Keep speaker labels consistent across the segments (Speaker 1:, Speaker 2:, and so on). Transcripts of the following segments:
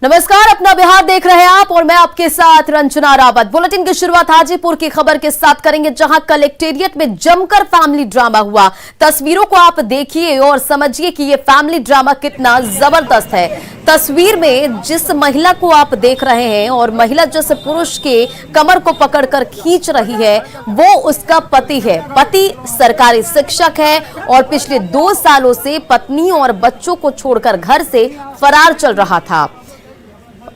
Speaker 1: नमस्कार, अपना बिहार देख रहे हैं आप और मैं आपके साथ रंजना रावत। बुलेटिन की शुरुआत हाजीपुर की खबर के साथ करेंगे, जहां कलेक्टेरिएट में जमकर फैमिली ड्रामा हुआ। तस्वीरों को आप देखिए और समझिए कि ये फैमिली ड्रामा कितना जबरदस्त है। तस्वीर में जिस महिला को आप देख रहे हैं और महिला जिस पुरुष के कमर को पकड़कर खींच रही है वो उसका पति है। पति सरकारी शिक्षक है और पिछले 2 सालों से पत्नी और बच्चों को छोड़कर घर से फरार चल रहा था।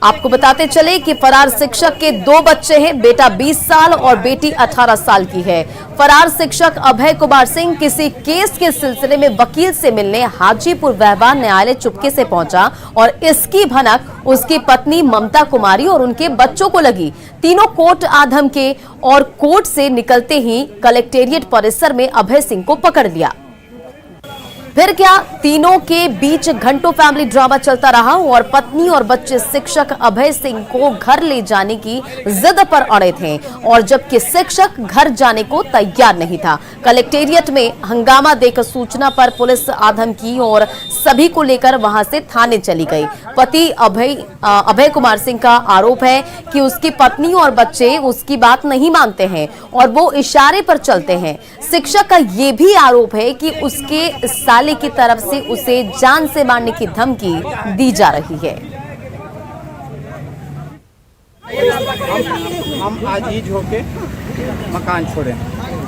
Speaker 1: आपको बताते चले कि फरार शिक्षक के 2 बच्चे हैं, बेटा 20 साल और बेटी 18 साल की है। फरार शिक्षक अभय कुमार सिंह किसी केस के सिलसिले में वकील से मिलने हाजीपुर व्यवहार न्यायालय चुपके से पहुंचा और इसकी भनक उसकी पत्नी ममता कुमारी और उनके बच्चों को लगी। तीनों कोर्ट आधम के और कोर्ट से निकलते ही कलेक्टेरिएट परिसर में अभय सिंह को पकड़ लिया। फिर क्या, तीनों के बीच घंटों फैमिली ड्रामा चलता रहा और पत्नी और बच्चे शिक्षक अभय सिंह को घर ले जाने की जिद पर अड़े थे और जबकि शिक्षक घर जाने को तैयार नहीं था। कलेक्टेरिएट में हंगामा देकर सूचना पर पुलिस आधम की और सभी को लेकर वहां से थाने चली गई। पति अभय कुमार सिंह का आरोप है कि उसकी पत्नी और बच्चे उसकी बात नहीं मानते हैं और वो इशारे पर चलते हैं। शिक्षक का ये भी आरोप है कि उसके साले की तरफ से उसे जान से मारने की धमकी दी जा रही है।
Speaker 2: हम आजीज होके मकान छोड़े,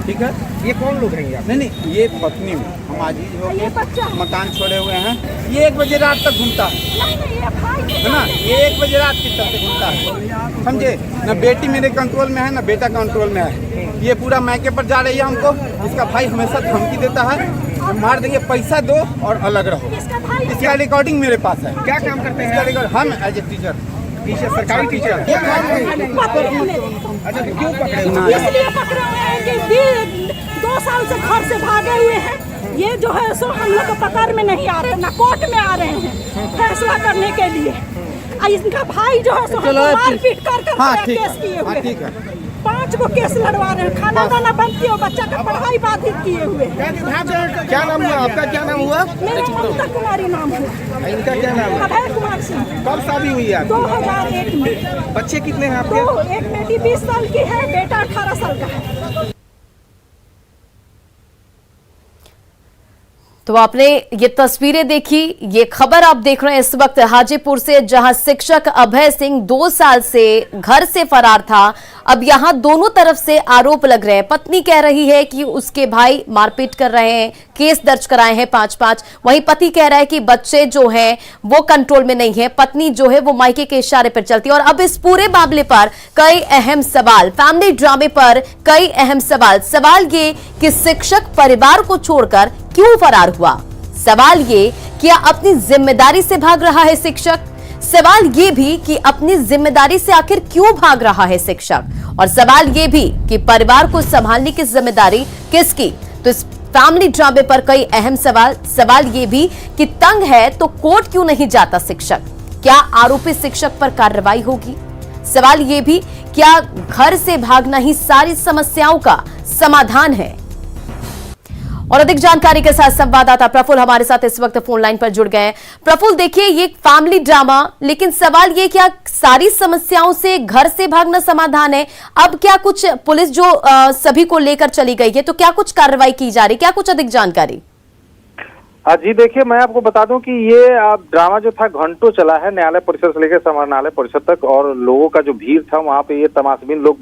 Speaker 2: ठीक है।
Speaker 3: ये कौन लोग रहेंगे?
Speaker 2: नहीं, ये पत्नी में हम आजीज होके मकान छोड़े हुए हैं। ये 1 बजे रात तक घूमता है ना, ये 1 बजे रात की तरफ घूमता है, समझे ना। बेटी मेरे कंट्रोल में है ना बेटा कंट्रोल में है। ये पूरा मैके पर जा रही है हमको। इसका भाई हमेशा धमकी देता है, मार देंगे, पैसा दो और अलग रहो। इसका रिकॉर्डिंग मेरे पास है।
Speaker 3: क्या काम करते हैं?
Speaker 2: हम एज ए टीचर,
Speaker 3: सरकारी टीचर। अच्छा, क्यों पकड़े?
Speaker 4: इसलिए पकड़े हुए हैं कि 2 साल से घर से भागे हुए हैं। ये जो है सो हम लोग को पकड़ में नहीं आ रहे, ना कोर्ट में आ रहे हैं फैसला करने के लिए। इनका भाई जो है सो मारपीट कर केस किए हुए।
Speaker 2: ठीक है,
Speaker 4: 5 को केस लड़वा रहे हैं, खाना दाना बंद किए, बच्चा का पढ़ाई बाधित किए हुए।
Speaker 3: क्या नाम हुआ आपका? क्या नाम हुआ?
Speaker 4: मेरा ममता कुमारी नाम हुआ।
Speaker 3: इनका क्या नाम है?
Speaker 4: अभय कुमार सिंह।
Speaker 3: कब शादी हुई है?
Speaker 4: 2001 में।
Speaker 3: बच्चे कितने हैं आपके?
Speaker 4: 2, एक बेटी 20 साल की है, बेटा 18 साल का है।
Speaker 1: तो आपने ये तस्वीरें देखी, ये खबर आप देख रहे हैं इस वक्त हाजीपुर से, जहां शिक्षक अभय सिंह 2 साल से घर से फरार था। अब यहां दोनों तरफ से आरोप लग रहे हैं। पत्नी कह रही है कि उसके भाई मारपीट कर रहे हैं, केस दर्ज कराए हैं 5-5। वहीं पति कह रहा है कि बच्चे जो हैं वो कंट्रोल में नहीं है, पत्नी जो है वो मायके के इशारे पर चलती है। और अब इस पूरे मामले पर कई अहम सवाल, फैमिली ड्रामे पर कई अहम सवाल ये कि शिक्षक परिवार को छोड़कर क्यों फरार हुआ। सवाल ये, क्या अपनी जिम्मेदारी से भाग रहा है शिक्षक? सवाल ये भी कि अपनी जिम्मेदारी से आखिर क्यों भाग रहा है शिक्षक? और सवाल ये भी कि परिवार को संभालने की जिम्मेदारी किसकी? तो इस फैमिली ड्रामे पर कई अहम सवाल ये भी कि तंग है तो कोर्ट क्यों नहीं जाता शिक्षक? क्या आरोपी शिक्षक पर कार्रवाई होगी? सवाल ये भी, क्या घर से भागना ही सारी समस्याओं का समाधान है? और अधिक जानकारी के साथ संवाददाता प्रफुल्ल हमारे साथ इस वक्त फोन लाइन पर जुड़ गए हैं। प्रफुल्ल, देखिए ये फैमिली ड्रामा, लेकिन सवाल ये, क्या सारी समस्याओं से घर से भागना समाधान है? अब क्या कुछ पुलिस जो सभी को लेकर चली गई है, तो क्या कुछ कार्रवाई की जा रही, क्या कुछ अधिक जानकारी?
Speaker 5: जी देखिए, मैं आपको बता दूं कि ये ड्रामा जो था घंटों चला है, न्यायालय परिसर से लेकर समाहरणालय परिसर तक। और लोगों का जो भीड़ था वहां पे, ये तमाशबीन लोग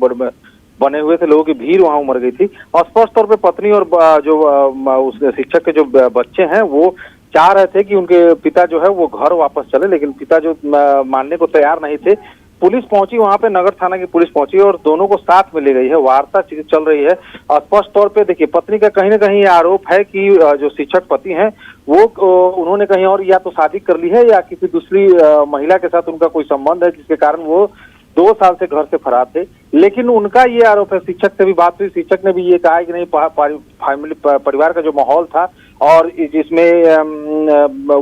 Speaker 5: बने हुए थे, लोगों की भीड़ वहां उमड़ गई थी। और स्पष्ट तौर पे पत्नी और जो उस शिक्षक के जो बच्चे हैं वो चाह रहे थे कि उनके पिता जो है वो घर वापस चले, लेकिन पिता जो मानने को तैयार नहीं थे। पुलिस पहुंची वहां पे, नगर थाना की पुलिस पहुंची और दोनों को साथ में ले गई है, वार्ता चल रही है। और स्पष्ट तौर पे देखिए, पत्नी का कहीं ना कहीं ये आरोप है कि जो शिक्षक पति हैं वो उन्होंने कहीं और या तो शादी कर ली है या किसी दूसरी महिला के साथ उनका कोई संबंध है, जिसके कारण वो 2 साल से घर से फरार थे। लेकिन उनका ये आरोप है, शिक्षक से भी बात हुई, शिक्षक ने भी ये कहा कि नहीं, फैमिली परिवार का जो माहौल था और जिसमें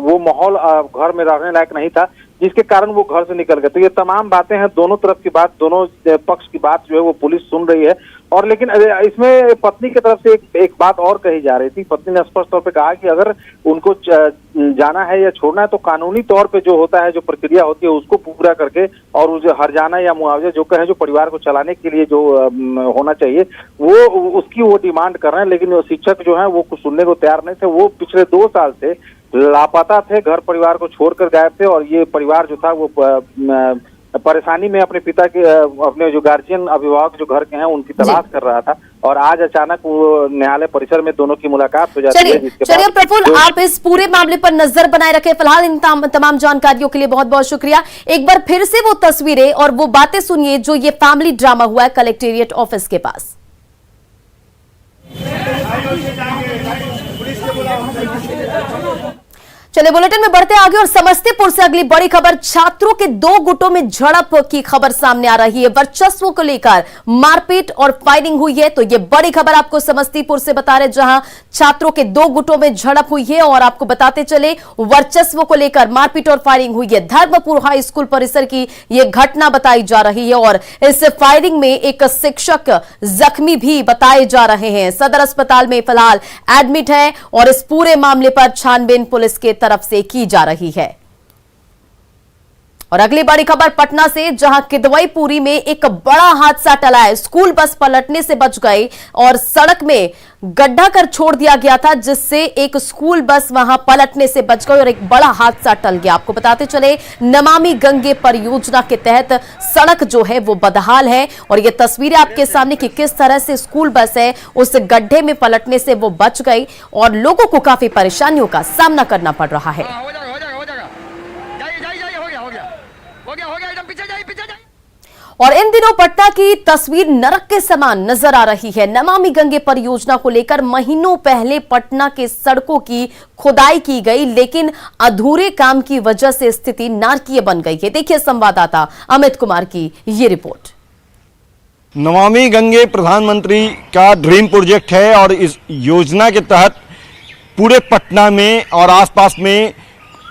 Speaker 5: वो माहौल घर में रहने लायक नहीं था, जिसके कारण वो घर से निकल गए। तो ये तमाम बातें हैं, दोनों तरफ की बात, दोनों पक्ष की बात जो है वो पुलिस सुन रही है और लेकिन इसमें पत्नी की तरफ से एक बात और कही जा रही थी। पत्नी ने स्पष्ट तौर पे कहा कि अगर उनको जाना है या छोड़ना है तो कानूनी तौर पे जो होता है, जो प्रक्रिया होती है उसको पूरा करके, और वो जो हर्जाना या मुआवजा जो कहे, जो परिवार को चलाने के लिए जो होना चाहिए उसकी वो डिमांड कर रहे हैं। लेकिन शिक्षक जो है वो कुछ सुनने को तैयार नहीं थे। वो पिछले 2 साल से लापता थे, घर परिवार को छोड़कर गायब थे, और ये परिवार जो था वो परेशानी में अपने पिता के, अपने जो गार्जियन अभिभावक जो घर के हैं उनकी तलाश कर रहा था। और आज अचानक वो न्यायालय परिसर में दोनों की मुलाकात हो जाती है।
Speaker 1: चलिए प्रफुल्ल, आप इस पूरे मामले पर नजर बनाए रखें। फिलहाल इन तमाम जानकारियों के लिए बहुत बहुत शुक्रिया। एक बार फिर से वो तस्वीरें और वो बातें सुनिए जो ये फैमिली ड्रामा हुआ है कलेक्टेरिएट ऑफिस के पास। चलिए बुलेटिन में बढ़ते आगे और समस्तीपुर से अगली बड़ी खबर। छात्रों के 2 गुटों में झड़प की खबर सामने आ रही है। वर्चस्व को लेकर मारपीट और फायरिंग हुई है। तो ये बड़ी खबर आपको समस्तीपुर से बता रहे, जहां छात्रों के 2 गुटों में झड़प हुई है। और आपको बताते चले, वर्चस्व को लेकर मारपीट और फायरिंग हुई है। धर्मपुर हाई स्कूल परिसर की यह घटना बताई जा रही है और इस फायरिंग में एक शिक्षक जख्मी भी बताए जा रहे हैं। सदर अस्पताल में फिलहाल एडमिट है और इस पूरे मामले पर छानबीन पुलिस के तरफ से की जा रही है। और अगली बड़ी खबर पटना से, जहां किदवईपुरी में एक बड़ा हादसा टला है। स्कूल बस पलटने से बच गई और सड़क में गड्ढा कर छोड़ दिया गया था, जिससे एक स्कूल बस वहां पलटने से बच गई और एक बड़ा हादसा टल गया। आपको बताते चले, नमामि गंगे परियोजना के तहत सड़क जो है वो बदहाल है और ये तस्वीरें आपके सामने कि किस तरह से स्कूल बस है उस गड्ढे में पलटने से वो बच गई और लोगों को काफी परेशानियों का सामना करना पड़ रहा है। और इन दिनों पटना की तस्वीर नरक के समान नजर आ रही है। नमामि गंगे परियोजना को लेकर महीनों पहले पटना के सड़कों की खुदाई की गई, लेकिन अधूरे काम की वजह से स्थिति नारकीय बन गई है। देखिए संवाददाता अमित कुमार की ये रिपोर्ट।
Speaker 6: नमामि गंगे प्रधानमंत्री का ड्रीम प्रोजेक्ट है और इस योजना के तहत पूरे पटना में और आसपास में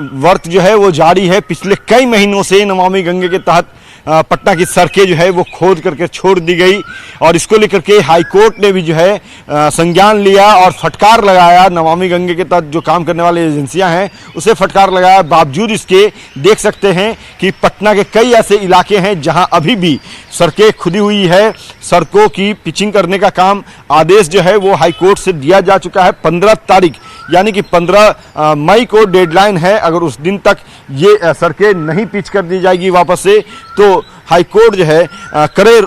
Speaker 6: वर्क जो है वो जारी है। पिछले कई महीनों से नमामि गंगे के तहत पटना की सड़कें जो है वो खोद करके छोड़ दी गई और इसको लेकर के हाई कोर्ट ने भी जो है संज्ञान लिया और फटकार लगाया। नमामि गंगे के तहत जो काम करने वाली एजेंसियां हैं उसे फटकार लगाया। बावजूद इसके देख सकते हैं कि पटना के कई ऐसे इलाके हैं जहां अभी भी सड़कें खुदी हुई है। सड़कों की पिचिंग करने का काम आदेश जो है वो हाई कोर्ट से दिया जा चुका है। 15 तारीख यानी कि 15 मई को डेडलाइन है। अगर उस दिन तक ये सड़कें नहीं पिच कर दी जाएगी वापस से तो हाई कोर्ट जो है कड़े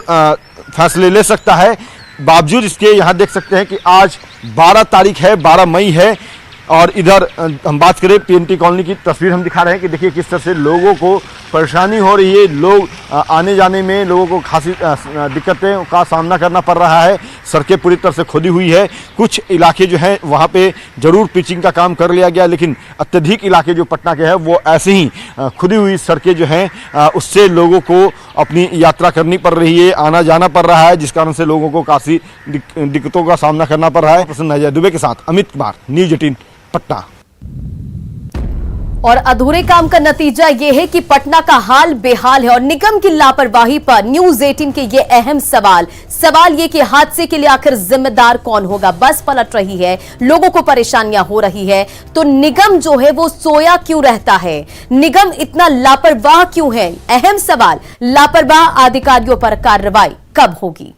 Speaker 6: फैसले ले सकता है। बावजूद इसके यहाँ देख सकते हैं कि आज 12 तारीख है, 12 मई है और इधर हम बात करें पीएनटी कॉलोनी की तस्वीर हम दिखा रहे हैं कि देखिए किस तरह से लोगों को परेशानी हो रही है। लोग आने जाने में लोगों को खासी दिक्कतें का सामना करना पड़ रहा है। सड़कें पूरी तरह से खुदी हुई है। कुछ इलाके जो हैं वहाँ पे जरूर पिचिंग का काम कर लिया गया, लेकिन अत्यधिक इलाके जो पटना के हैं वो ऐसे ही खुदी हुई सड़कें जो हैं उससे लोगों को अपनी यात्रा करनी पड़ रही है, आना जाना पड़ रहा है, जिस कारण से लोगों को काफ़ी दिक्कतों का सामना करना पड़ रहा है। प्रसन्न अजय दुबे के साथ अमित कुमार, न्यूज़ 18 पटना।
Speaker 1: और अधूरे काम का नतीजा यह है कि पटना का हाल बेहाल है और निगम की लापरवाही पर न्यूज़ 18 के ये अहम सवाल ये कि हादसे के लिए आखिर जिम्मेदार कौन होगा। बस पलट रही है, लोगों को परेशानियां हो रही है, तो निगम जो है वो सोया क्यों रहता है? निगम इतना लापरवाह क्यों है? अहम सवाल, लापरवाह अधिकारियों पर कार्रवाई कब होगी?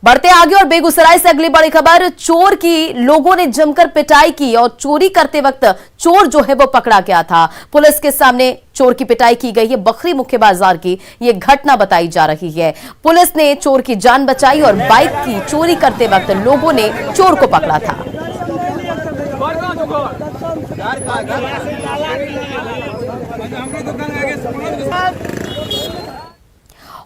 Speaker 1: बढ़ते आगे और बेगूसराय से अगली बड़ी खबर। चोर की लोगों ने जमकर पिटाई की और चोरी करते वक्त चोर जो है वो पकड़ा गया था। पुलिस के सामने चोर की पिटाई की गई है। बखरी मुख्य बाजार की ये घटना बताई जा रही है। पुलिस ने चोर की जान बचाई और बाइक की चोरी करते वक्त लोगों ने चोर को पकड़ा था।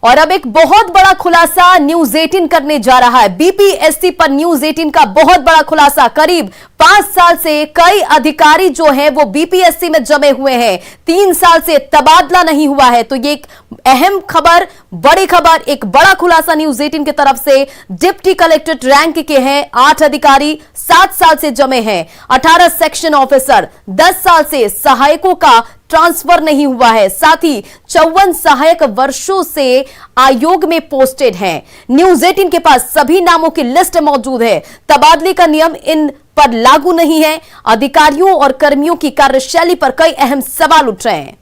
Speaker 1: और अब एक बहुत बड़ा खुलासा न्यूज़ 18 करने जा रहा है। बीपीएससी पर न्यूज़ 18 का बहुत बड़ा खुलासा। करीब 5 साल से कई अधिकारी जो हैं वो बीपीएससी में जमे हुए हैं। 3 साल से तबादला नहीं हुआ है। तो ये एक अहम खबर, बड़ी खबर, एक बड़ा खुलासा न्यूज़ 18 की तरफ से। डिप्टी कलेक्टर रैंक के हैं 8 अधिकारी, 7 साल से जमे हैं। 18 सेक्शन ऑफिसर, 10 साल से सहायकों का ट्रांसफर नहीं हुआ है। साथ ही 54 सहायक वर्षों से आयोग में पोस्टेड हैं। न्यूज 18 के पास सभी नामों की लिस्ट मौजूद है। तबादले का नियम इन पर लागू नहीं है। अधिकारियों और कर्मियों की कार्यशैली पर कई अहम सवाल उठ रहे हैं।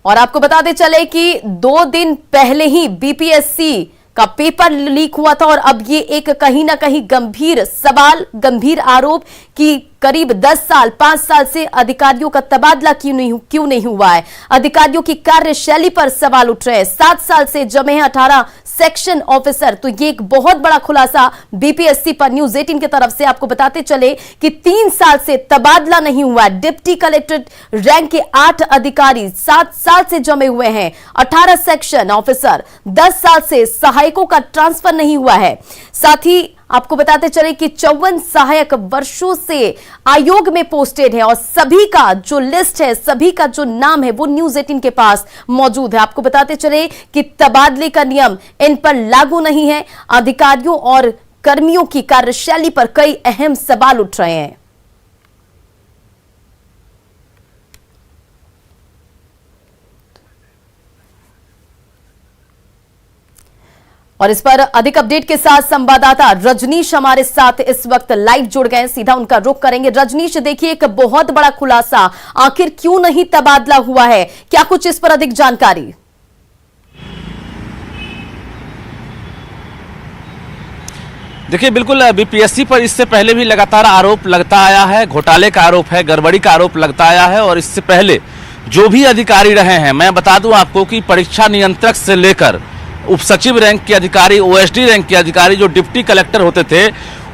Speaker 1: और आपको बताते चले कि 2 दिन पहले ही बीपीएससी का पेपर लीक हुआ था और अब ये एक कहीं ना कहीं गंभीर सवाल, गंभीर आरोप कि करीब 10 साल 5 साल से अधिकारियों का तबादला क्यों नहीं हुआ है। अधिकारियों की कार्यशैली पर सवाल उठ रहे हैं। 7 साल से जमे हैं 18 सेक्शन ऑफिसर। तो ये एक बहुत बड़ा खुलासा बीपीएससी पर न्यूज 18 की तरफ से। आपको बताते चले कि 3 साल से तबादला नहीं हुआ है। डिप्टी कलेक्टर रैंक के 8 अधिकारी 7 साल से जमे हुए हैं। 18 सेक्शन ऑफिसर, 10 साल से सहायकों का ट्रांसफर नहीं हुआ है। साथ ही आपको बताते चले कि 54 सहायक वर्षों से आयोग में पोस्टेड है और सभी का जो लिस्ट है, सभी का जो नाम है वो न्यूज 18 के पास मौजूद है। आपको बताते चले कि तबादले का नियम इन पर लागू नहीं है। अधिकारियों और कर्मियों की कार्यशैली पर कई अहम सवाल उठ रहे हैं। और इस पर अधिक अपडेट के साथ संवाददाता रजनीश हमारे साथ इस वक्त लाइव जुड़ गए। सीधा उनका रुख करेंगे। रजनीश, देखिए एक बहुत बड़ा खुलासा, आखिर क्यों नहीं तबादला हुआ है, क्या कुछ इस पर अधिक जानकारी?
Speaker 7: देखिए, बिल्कुल बीपीएससी पर इससे पहले भी लगातार आरोप लगता आया है। घोटाले का आरोप है, गड़बड़ी का आरोप लगता आया है। और इससे पहले जो भी अधिकारी रहे हैं, मैं बता दूं आपको कि परीक्षा नियंत्रक से लेकर उप सचिव रैंक के अधिकारी, ओएसडी रैंक के अधिकारी, जो डिप्टी कलेक्टर होते थे,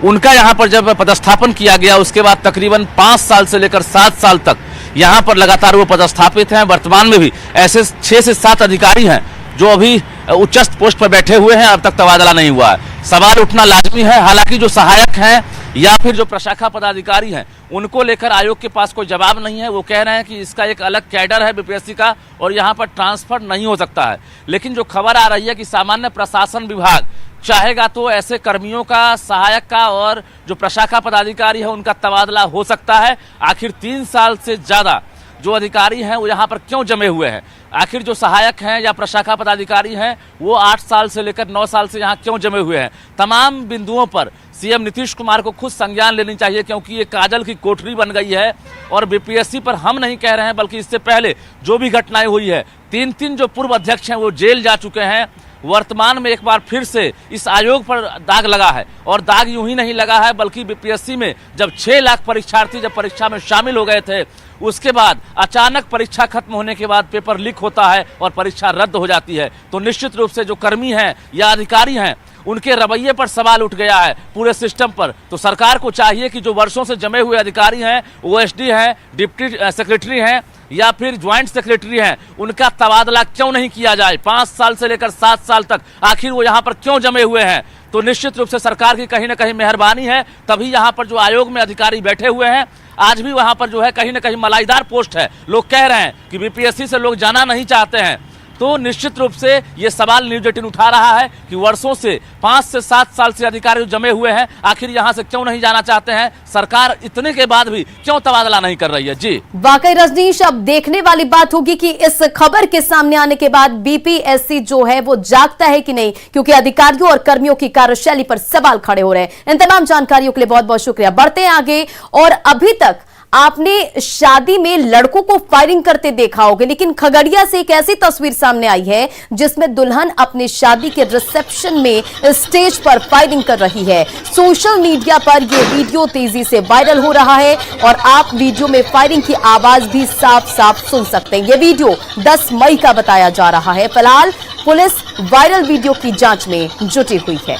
Speaker 7: उनका यहां पर जब पदस्थापन किया गया उसके बाद तकरीबन 5 साल से लेकर 7 साल तक यहां पर लगातार वो पदस्थापित हैं। वर्तमान में भी ऐसे 6 से 7 अधिकारी हैं जो अभी उच्चस्थ पोस्ट पर बैठे हुए हैं, अब तक तबादला नहीं हुआ है। सवाल उठना लाजमी है। हालांकि जो सहायक हैं या फिर जो प्रशाखा पदाधिकारी हैं, उनको लेकर आयोग के पास कोई जवाब नहीं है। वो कह रहे हैं कि इसका एक अलग कैडर है बीपीएससी का और यहाँ पर ट्रांसफर नहीं हो सकता है। लेकिन जो खबर आ रही है कि सामान्य प्रशासन विभाग चाहेगा तो ऐसे कर्मियों का, सहायक का और जो प्रशाखा पदाधिकारी है उनका तबादला हो सकता है। आखिर 3 साल से ज्यादा जो अधिकारी हैं वो यहाँ पर क्यों जमे हुए हैं? आखिर जो सहायक हैं या प्रशाखा पदाधिकारी हैं वो 8 साल से लेकर 9 साल से यहाँ क्यों जमे हुए हैं? तमाम बिंदुओं पर सीएम नीतीश कुमार को खुद संज्ञान लेनी चाहिए, क्योंकि ये काजल की कोठरी बन गई है। और बीपीएससी पर हम नहीं कह रहे हैं, बल्कि इससे पहले जो भी घटनाएं हुई है, 3 जो पूर्व अध्यक्ष हैं वो जेल जा चुके हैं। वर्तमान में एक बार फिर से इस आयोग पर दाग लगा है। और दाग यूं ही नहीं लगा है, बल्कि बीपीएससी में जब 6 लाख परीक्षार्थी जब परीक्षा में शामिल हो गए थे, उसके बाद अचानक परीक्षा खत्म होने के बाद पेपर लीक होता है और परीक्षा रद्द हो जाती है। तो निश्चित रूप से जो कर्मी हैं या अधिकारी हैं, उनके रवैये पर सवाल उठ गया है पूरे सिस्टम पर। तो सरकार को चाहिए कि जो वर्षों से जमे हुए अधिकारी हैं, ओएसडी हैं, डिप्टी सेक्रेटरी हैं या फिर ज्वाइंट सेक्रेटरी हैं, उनका तबादला क्यों नहीं किया जाए? 5 साल से लेकर 7 साल तक आखिर वो यहाँ पर क्यों जमे हुए हैं? तो निश्चित रूप से सरकार की कहीं ना कहीं मेहरबानी है, तभी यहाँ पर जो आयोग में अधिकारी बैठे हुए हैं। आज भी वहां पर जो है कहीं ना कहीं मलाईदार पोस्ट है। लोग कह रहे हैं कि बीपीएससी से लोग जाना नहीं चाहते हैं। तो निश्चित रूप से ये सवाल न्यूज 18 उठा रहा है कि वर्षों से 5 से 7 साल से अधिकारी जमे हुए हैं, आखिर यहां से क्यों नहीं जाना चाहते हैं? सरकार इतने के बाद भी क्यों तबादला नहीं कर रही है? जी
Speaker 1: वाकई रजनीश, अब देखने वाली बात होगी कि इस खबर के सामने आने के बाद बीपीएससी जो है वो जागता है कि नहीं, क्योंकि अधिकारियों और कर्मियों की कार्यशैली पर सवाल खड़े हो रहे हैं। इन तमाम जानकारियों के लिए बहुत बहुत शुक्रिया। बढ़ते हैं आगे। और अभी तक आपने शादी में लड़कों को फायरिंग करते देखा होगा, लेकिन खगड़िया से एक ऐसी तस्वीर सामने आई है जिसमें दुल्हन अपने शादी के रिसेप्शन में स्टेज पर फायरिंग कर रही है। सोशल मीडिया पर यह वीडियो तेजी से वायरल हो रहा है और आप वीडियो में फायरिंग की आवाज भी साफ साफ सुन सकते हैं। यह वीडियो 10 मई का बताया जा रहा है। फिलहाल पुलिस वायरल वीडियो की जांच में जुटी हुई है।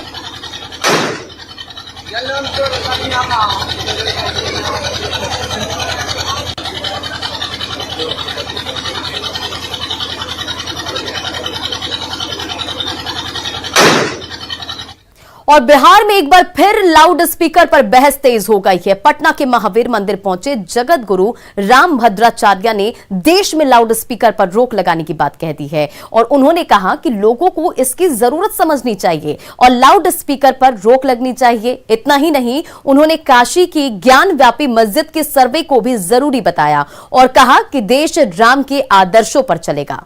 Speaker 1: और बिहार में एक बार फिर लाउड स्पीकर पर बहस तेज हो गई है। पटना के महावीर मंदिर पहुंचे जगत गुरु रामभद्राचार्य ने देश में लाउड स्पीकर पर रोक लगाने की बात कह दी है और उन्होंने कहा कि लोगों को इसकी जरूरत समझनी चाहिए और लाउड स्पीकर पर रोक लगनी चाहिए। इतना ही नहीं, उन्होंने काशी की ज्ञान व्यापी मस्जिद के सर्वे को भी जरूरी बताया और कहा कि देश राम के आदर्शों पर चलेगा।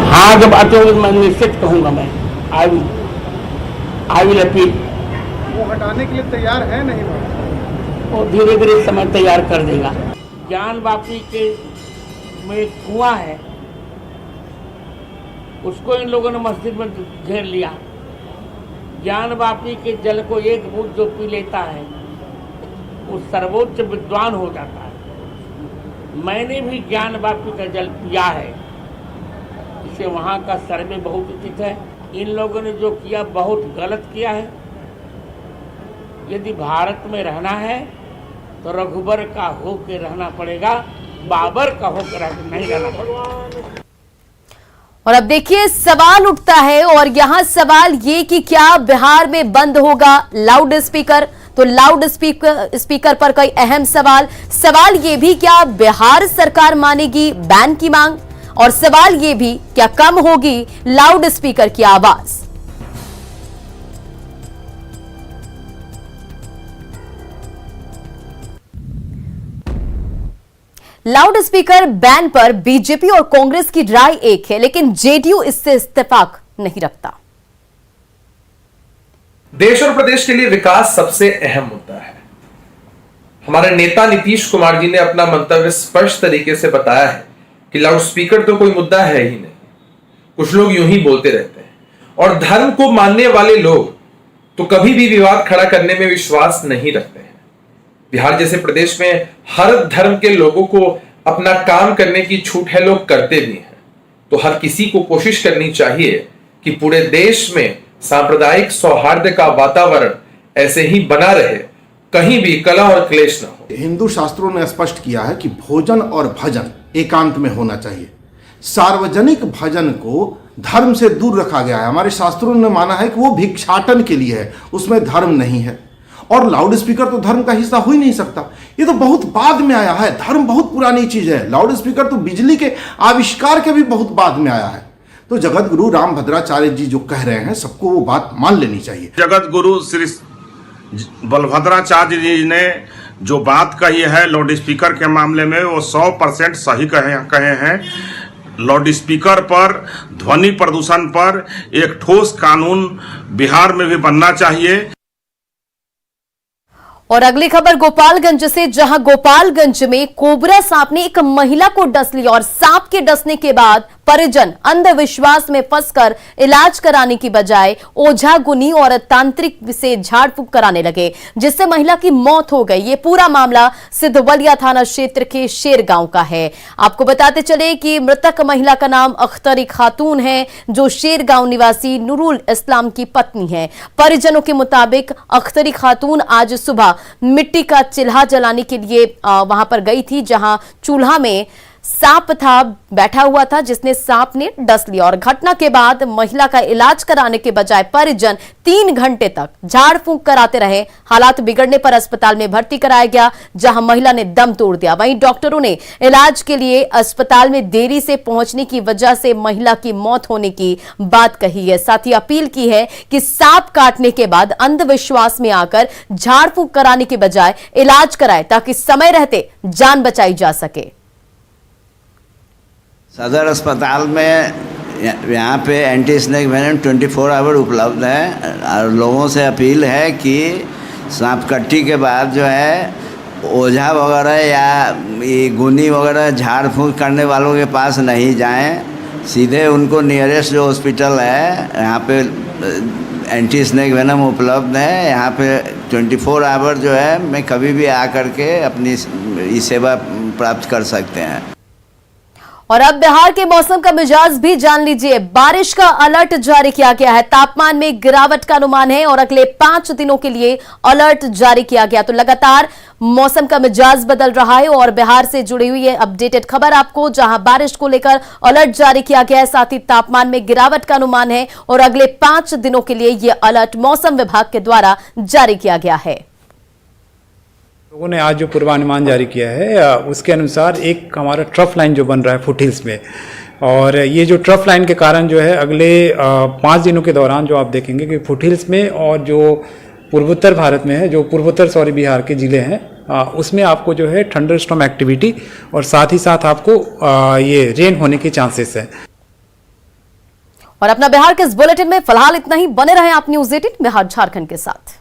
Speaker 8: हाँ, जब आते होंगे मैं निश्चित कहूंगा। मैं आई विल अपील।
Speaker 3: वो हटाने के लिए तैयार है नहीं
Speaker 8: और धीरे धीरे समय तैयार कर देगा। ज्ञान वापी के में एक कुआं है, उसको इन लोगों ने मस्जिद में घेर लिया। ज्ञान वापी के जल को एक बूंद जो पी लेता है वो सर्वोच्च विद्वान हो जाता है। मैंने भी ज्ञान वापी का जल पिया है, इससे वहाँ का सर्वे बहुत उचित है। इन लोगों ने जो किया बहुत गलत किया है। यदि भारत में रहना है तो रघुबर का होकर रहना पड़ेगा, बाबर का होकर नहीं रहना पड़ेगा।
Speaker 1: और अब देखिए सवाल उठता है और यहां सवाल ये कि क्या बिहार में बंद होगा लाउड स्पीकर? तो लाउड स्पीकर पर कई अहम सवाल ये भी, क्या बिहार सरकार मानेगी बैन की मांग? और सवाल ये भी, क्या कम होगी लाउड स्पीकर की आवाज? लाउड स्पीकर बैन पर बीजेपी और कांग्रेस की राय एक है, लेकिन जेडीयू इससे इत्तेफाक नहीं रखता।
Speaker 9: देश और प्रदेश के लिए विकास सबसे अहम मुद्दा है। हमारे नेता नीतीश कुमार जी ने अपना मंतव्य स्पष्ट तरीके से बताया है कि लाउड स्पीकर तो कोई मुद्दा है ही नहीं। कुछ लोग यूं ही बोलते रहते हैं और धर्म को मानने वाले लोग तो कभी भी विवाद खड़ा करने में विश्वास नहीं रखते हैं। बिहार जैसे प्रदेश में हर धर्म के लोगों को अपना काम करने की छूट है, लोग करते भी हैं। तो हर किसी को कोशिश करनी चाहिए कि पूरे देश में सांप्रदायिक सौहार्द का वातावरण ऐसे ही बना रहे, कहीं भी कलह और क्लेश न हो।
Speaker 10: हिंदू शास्त्रों ने स्पष्ट किया है कि भोजन और भजन एकांत में होना चाहिए। सार्वजनिक भजन को धर्म से दूर रखा गया है। हमारे शास्त्रों ने माना है कि वो भिक्षाटन के लिए है, उसमें धर्म नहीं है। और लाउड स्पीकर तो धर्म का हिस्सा हो ही नहीं सकता। ये तो बहुत बाद में आया है। धर्म बहुत पुरानी चीज है। लाउड स्पीकर तो बिजली के आविष्कार के भी बहुत बाद में आया है। तो जगत गुरु रामभद्राचार्य जी जो कह रहे हैं, सबको वो बात मान लेनी चाहिए।
Speaker 11: जगत गुरु श्री बलभद्राचार्य जी ने जो बात कही है लाउड स्पीकर के मामले में, वो 100% सही कहे हैं। लाउड स्पीकर पर, ध्वनि प्रदूषण पर एक ठोस कानून बिहार में भी बनना चाहिए।
Speaker 1: और अगली खबर गोपालगंज से, जहां गोपालगंज में कोबरा सांप ने एक महिला को डस लिया और सांप के डसने के बाद परिजन अंधविश्वास में फंसकर इलाज कराने की बजाय ओझा गुनी और तांत्रिक से झाड़ फूंक कराने लगे, जिससे महिला की मौत हो गई। ये पूरा मामला सिद्धवलिया थाना क्षेत्र के शेर गांव का है। आपको बताते चले कि मृतक महिला का नाम अख्तरी खातून है, जो शेर गांव निवासी नूरुल इस्लाम की पत्नी है। परिजनों के मुताबिक अख्तरी खातून आज सुबह मिट्टी का चूल्हा जलाने के लिए वहां पर गई थी, जहां चूल्हा में सांप था, बैठा हुआ था, जिसने सांप ने डस लिया। और घटना के बाद महिला का इलाज कराने के बजाय परिजन 3 घंटे तक झाड़ फूंक कराते रहे। हालात बिगड़ने पर अस्पताल में भर्ती कराया गया, जहां महिला ने दम तोड़ दिया। वहीं डॉक्टरों ने इलाज के लिए अस्पताल में देरी से पहुंचने की वजह से महिला की मौत होने की बात कही है। साथ ही अपील की है कि सांप काटने के बाद अंधविश्वास में आकर झाड़ फूंक कराने के बजाय इलाज कराए, ताकि समय रहते जान बचाई जा सके।
Speaker 12: सदर अस्पताल में यहाँ पे एंटी स्नेक वेनम 24 आवर उपलब्ध है और लोगों से अपील है कि सांप कट्टी के बाद जो है ओझा वगैरह या ये गुनी वगैरह झाड़ फूंक करने वालों के पास नहीं जाएं, सीधे उनको नियरेस्ट जो हॉस्पिटल है यहाँ पे एंटी स्नेक वेनम उपलब्ध है। यहाँ पे 24 आवर जो है मैं कभी भी आ करके अपनी सेवा प्राप्त कर सकते हैं।
Speaker 1: और अब बिहार के मौसम का मिजाज भी जान लीजिए। बारिश का अलर्ट जारी किया गया है, तापमान में गिरावट का अनुमान है और अगले 5 दिनों के लिए अलर्ट जारी किया गया। तो लगातार मौसम का मिजाज बदल रहा है और बिहार से जुड़ी हुई है अपडेटेड खबर आपको, जहां बारिश को लेकर अलर्ट जारी किया गया है, साथ ही तापमान में गिरावट का अनुमान है और अगले 5 दिनों के लिए यह अलर्ट मौसम विभाग के द्वारा जारी किया गया है।
Speaker 3: लोगों ने आज जो पूर्वानुमान जारी किया है उसके अनुसार एक हमारा ट्रफ लाइन जो बन रहा है फुटहिल्स में, और ये जो ट्रफ लाइन के कारण जो है अगले 5 दिनों के दौरान जो आप देखेंगे कि फुटहिल्स में और जो पूर्वोत्तर भारत में है, जो पूर्वोत्तर बिहार के ज़िले हैं उसमें आपको जो है थंडरस्टॉर्म एक्टिविटी और साथ ही साथ आपको ये रेन होने के चांसेस है।
Speaker 1: और अपना बिहार के इस बुलेटिन में फिलहाल इतना ही। बने रहे आप न्यूज़ 18 बिहार झारखंड के साथ।